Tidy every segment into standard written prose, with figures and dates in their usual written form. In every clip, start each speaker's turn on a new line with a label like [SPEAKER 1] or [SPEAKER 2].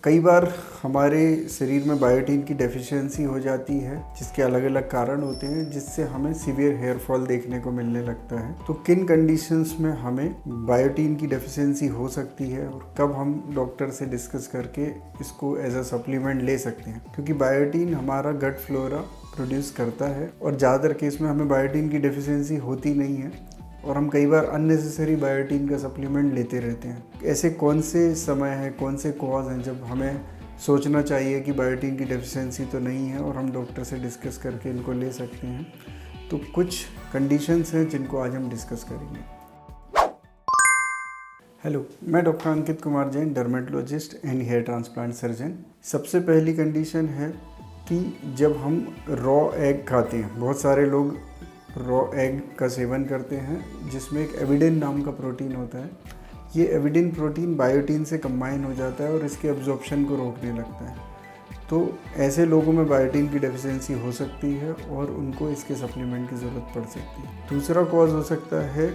[SPEAKER 1] कई बार हमारे शरीर में बायोटीन की डेफिशिएंसी हो जाती है, जिसके अलग अलग कारण होते हैं, जिससे हमें सीवियर हेयर फॉल देखने को मिलने लगता है। तो किन कंडीशंस में हमें बायोटीन की डेफिशिएंसी हो सकती है और कब हम डॉक्टर से डिस्कस करके इसको एज अ सप्लीमेंट ले सकते हैं, क्योंकि बायोटीन हमारा गट फ्लोरा प्रोड्यूस करता है और ज़्यादातर केस में हमें बायोटीन की डेफिशिएंसी होती नहीं है और हम कई बार अननेसेसरी बायोटीन का सप्लीमेंट लेते रहते हैं। ऐसे कौन से समय हैं, कौन से कॉज हैं जब हमें सोचना चाहिए कि बायोटीन की डेफिशिएंसी तो नहीं है और हम डॉक्टर से डिस्कस करके इनको ले सकते हैं। तो कुछ कंडीशंस हैं जिनको आज हम डिस्कस करेंगे। हेलो, मैं doctor Ankit Kumar Jain, dermatologist and hair transplant surgeon. सबसे पहली कंडीशन है कि जब हम रॉ एग खाते हैं, बहुत सारे लोग रॉ एग का सेवन करते हैं जिसमें एक एविडिन नाम का प्रोटीन होता है। ये एविडिन प्रोटीन बायोटीन से कंबाइन हो जाता है और इसके एब्जॉर्प्शन को रोकने लगता है। तो ऐसे लोगों में बायोटीन की डेफिशिएंसी हो सकती है और उनको इसके सप्लीमेंट की ज़रूरत पड़ सकती है। दूसरा कॉज हो सकता है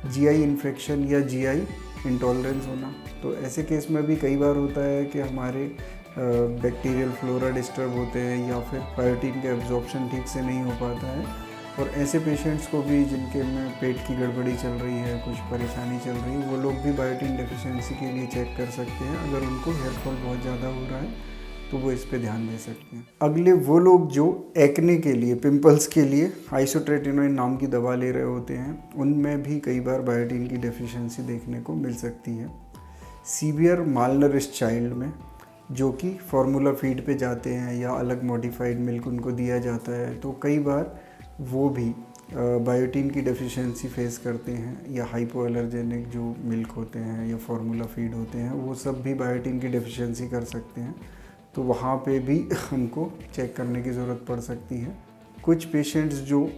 [SPEAKER 1] जीआई इन्फेक्शन या जीआई इंटॉलरेंस होना। तो ऐसे केस में भी कई बार होता है कि हमारे बैक्टीरियल फ्लोरा डिस्टर्ब होते हैं या फिर बायोटीन का एब्जॉर्प्शन ठीक से नहीं हो पाता है। और ऐसे पेशेंट्स को भी जिनके में पेट की गड़बड़ी चल रही है, कुछ परेशानी चल रही है, वो लोग भी बायोटीन डेफिशिएंसी के लिए चेक कर सकते हैं। अगर उनको हेयर फॉल बहुत ज़्यादा हो रहा है तो वो इस पे ध्यान दे सकते हैं। अगले वो लोग जो एक्ने के लिए, पिंपल्स के लिए आइसोट्रेटिनोइन नाम की दवा ले रहे होते हैं, उनमें भी कई बार बायोटीन की डेफिशिएंसी देखने को मिल सकती है। सीवियर मालनरिश्ड चाइल्ड में, जो कि फार्मूला फीड पे जाते हैं या अलग मॉडिफाइड मिल्क उनको दिया जाता है, तो कई बार वो भी बायोटीन की डेफिशिएंसी फेस करते हैं। या हाइपो एलर्जेनिक जो मिल्क होते हैं या फार्मूला फीड होते हैं, वो सब भी बायोटीन की डेफिशिएंसी कर सकते हैं। तो वहाँ पे भी हमको चेक करने की ज़रूरत पड़ सकती है। कुछ पेशेंट्स जो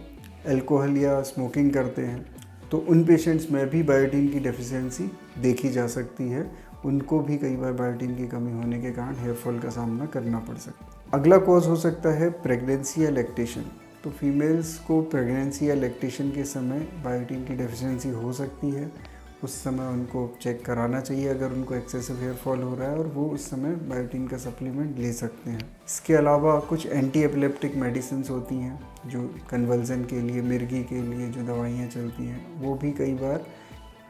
[SPEAKER 1] अल्कोहल या स्मोकिंग करते हैं, तो उन पेशेंट्स में भी बायोटीन की डेफिशिएंसी देखी जा सकती है। उनको भी कई बार बायोटीन की कमी होने के कारण हेयर फॉल का सामना करना पड़ सकता है। अगला कॉज हो सकता है प्रेगनेंसी या लैक्टेशन। तो फीमेल्स को प्रेगनेंसी या लैक्टेशन के समय बायोटीन की डेफिशिएंसी हो सकती है। उस समय उनको चेक कराना चाहिए अगर उनको एक्सेसिव हेयर फॉल हो रहा है, और वो उस समय बायोटीन का सप्लीमेंट ले सकते हैं। इसके अलावा कुछ एंटी एपिलेप्टिक मेडिसिन्स होती हैं जो कन्वल्जन के लिए, मिर्गी के लिए जो दवाइयाँ चलती हैं, वो भी कई बार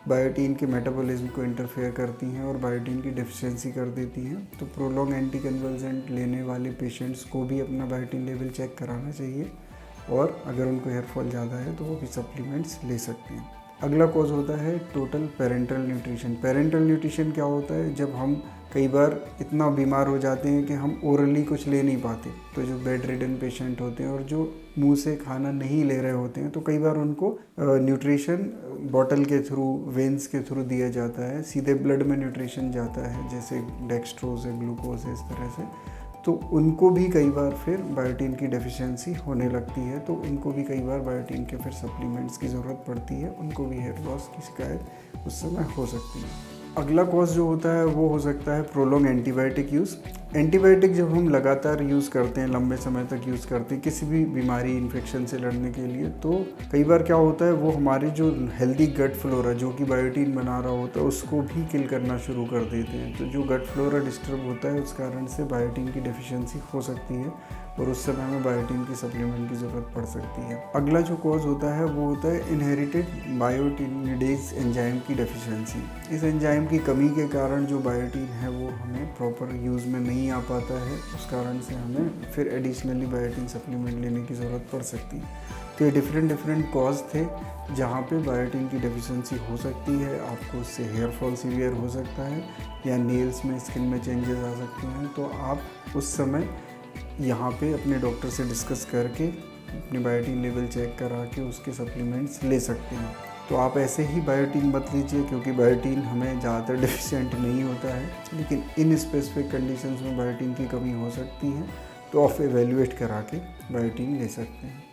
[SPEAKER 1] बायोटीन के मेटाबॉलिज्म को इंटरफेयर करती हैं और बायोटीन की डेफिशिएंसी कर देती हैं। तो प्रोलॉन्ग एंटी कन्वल्जेंट लेने वाले पेशेंट्स को भी अपना बायोटीन लेवल चेक कराना चाहिए, और अगर उनको हेयर फॉल ज़्यादा है तो वो भी सप्लीमेंट्स ले सकते हैं। अगला कॉज होता है total parental nutrition. Parental nutrition क्या होता है? जब हम कई बार इतना बीमार हो जाते हैं कि हम ओरली कुछ ले नहीं पाते, तो जो बेड रिडन पेशेंट होते हैं और जो मुंह से खाना नहीं ले रहे होते हैं, तो कई बार उनको न्यूट्रिशन बॉटल के थ्रू, वेंस के थ्रू दिया जाता है। सीधे ब्लड में न्यूट्रिशन जाता है, जैसे डेक्सट्रोज है, ग्लूकोज है, इस तरह से। तो उनको भी कई बार फिर बायोटीन की डेफिशिएंसी होने लगती है, तो उनको भी कई बार बायोटीन के फिर सप्लीमेंट्स की ज़रूरत पड़ती है। उनको भी हेयर लॉस की शिकायत उस समय हो सकती है। अगला कॉज जो होता है वो हो सकता है प्रोलॉन्ग एंटीबायोटिक यूज़। एंटीबायोटिक जब हम लगातार यूज़ करते हैं, लंबे समय तक यूज़ करते हैं किसी भी बीमारी, इन्फेक्शन से लड़ने के लिए, तो कई बार क्या होता है, वो हमारी जो हेल्दी गट फ्लोरा जो कि बायोटीन बना रहा होता है, उसको भी किल करना शुरू कर देते हैं। तो जो गट फ्लोरा डिस्टर्ब होता है, उस कारण से बायोटीन की डेफिशिएंसी हो सकती है और उस समय हमें बायोटीन की सप्लीमेंट की ज़रूरत पड़ सकती है। अगला जो कॉज होता है वो होता है इनहेरिटेड बायोटिनिडेज एंजाइम की डेफिशिएंसी। इस एंजाइम की कमी के कारण जो बायोटीन है वो हमें प्रॉपर यूज़ में नहीं आ पाता है, उस कारण से हमें फिर एडिशनली बायोटीन सप्लीमेंट लेने की ज़रूरत पड़ सकती है। तो ये डिफरेंट कॉज थे जहाँ पे बायोटीन की डेफिशिएंसी हो सकती है। आपको उससे हेयर फॉल सीवियर हो सकता है या नेल्स में, स्किन में चेंजेस आ सकते हैं। तो आप उस समय यहाँ पे अपने डॉक्टर से डिस्कस करके अपनी बायोटीन लेवल चेक करा के उसके सप्लीमेंट्स ले सकते हैं। तो आप ऐसे ही बायोटीन मत लीजिए, क्योंकि बायोटीन हमें ज़्यादातर डेफिशिएंट नहीं होता है, लेकिन इन स्पेसिफिक कंडीशंस में बायोटीन की कमी हो सकती है। तो आप एवेल्युएट करा के बायोटीन ले सकते हैं।